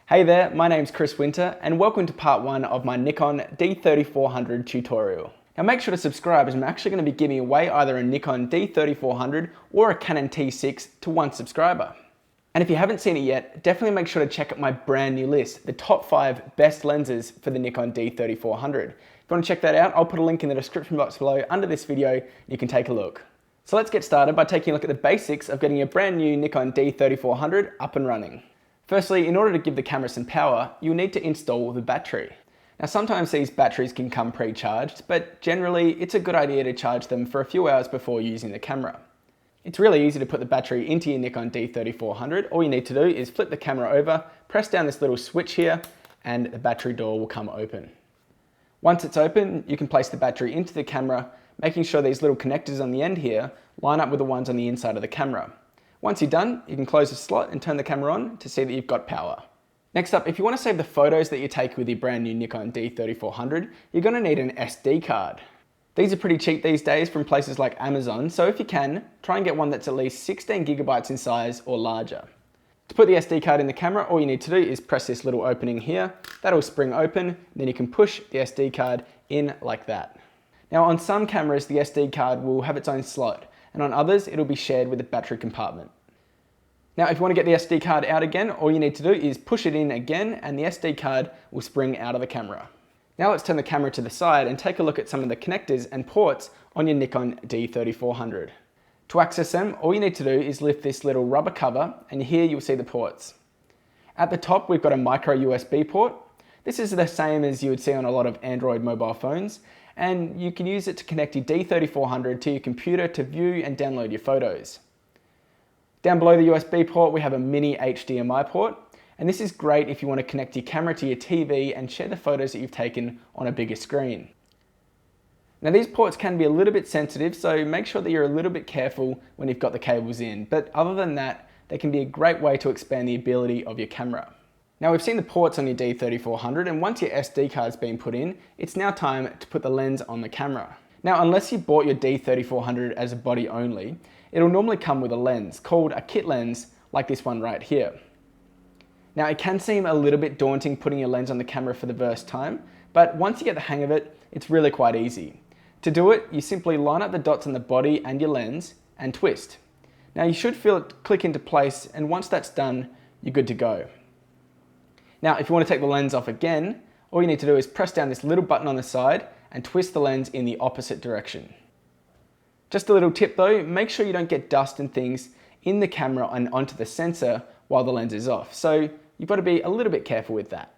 Hey there, my name's Chris Winter and welcome to part 1 of my Nikon D3400 tutorial. Now make sure to subscribe as I'm actually going to be giving away either a Nikon D3400 or a Canon T6 to one subscriber. And if you haven't seen it yet, definitely make sure to check out my brand new list, the top 5 best lenses for the Nikon D3400. If you want to check that out, I'll put a link in the description box below under this video and you can take a look. So let's get started by taking a look at the basics of getting a brand new Nikon D3400 up and running. Firstly, in order to give the camera some power, you'll need to install the battery. Now sometimes these batteries can come pre-charged, but generally it's a good idea to charge them for a few hours before using the camera. It's really easy to put the battery into your Nikon D3400. All you need to do is flip the camera over, press down this little switch here, and the battery door will come open. Once it's open, you can place the battery into the camera, making sure these little connectors on the end here line up with the ones on the inside of the camera. Once you're done, you can close the slot and turn the camera on to see that you've got power. Next up, if you want to save the photos that you take with your brand new Nikon D3400, you're going to need an SD card. These are pretty cheap these days from places like Amazon, so if you can, try and get one that's at least 16 gigabytes in size or larger. To put the SD card in the camera, all you need to do is press this little opening here. That'll spring open, and then you can push the SD card in like that. Now on some cameras, the SD card will have its own slot, and on others, it'll be shared with the battery compartment. Now, if you want to get the SD card out again, all you need to do is push it in again and the SD card will spring out of the camera. Now let's turn the camera to the side and take a look at some of the connectors and ports on your Nikon D3400. To access them, all you need to do is lift this little rubber cover and here you'll see the ports. At the top, we've got a micro USB port. This is the same as you would see on a lot of Android mobile phones, and you can use it to connect your D3400 to your computer to view and download your photos. Down below the USB port, we have a mini HDMI port, and this is great if you want to connect your camera to your TV and share the photos that you've taken on a bigger screen. Now these ports can be a little bit sensitive, so make sure that you're a little bit careful when you've got the cables in, but other than that, they can be a great way to expand the ability of your camera. Now we've seen the ports on your D3400, and once your SD card's been put in, it's now time to put the lens on the camera. Now unless you bought your D3400 as a body only, it'll normally come with a lens called a kit lens like this one right here. Now it can seem a little bit daunting putting your lens on the camera for the first time, but once you get the hang of it, it's really quite easy. To do it, you simply line up the dots on the body and your lens and twist. Now you should feel it click into place, and once that's done, you're good to go. Now if you want to take the lens off again, all you need to do is press down this little button on the side and twist the lens in the opposite direction. Just a little tip though, make sure you don't get dust and things in the camera and onto the sensor while the lens is off. So you've got to be a little bit careful with that.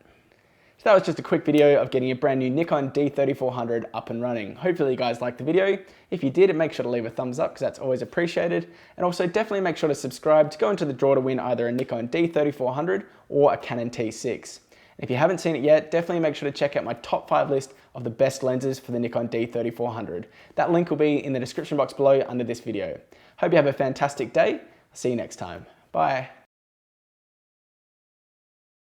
So that was just a quick video of getting a brand new Nikon D3400 up and running. Hopefully you guys liked the video. If you did, make sure to leave a thumbs up because that's always appreciated. And also definitely make sure to subscribe to go into the draw to win either a Nikon D3400 or a Canon T6. If you haven't seen it yet, definitely make sure to check out my top 5 list of the best lenses for the Nikon D3400. That link will be in the description box below under this video. Hope you have a fantastic day. I'll see you next time. Bye.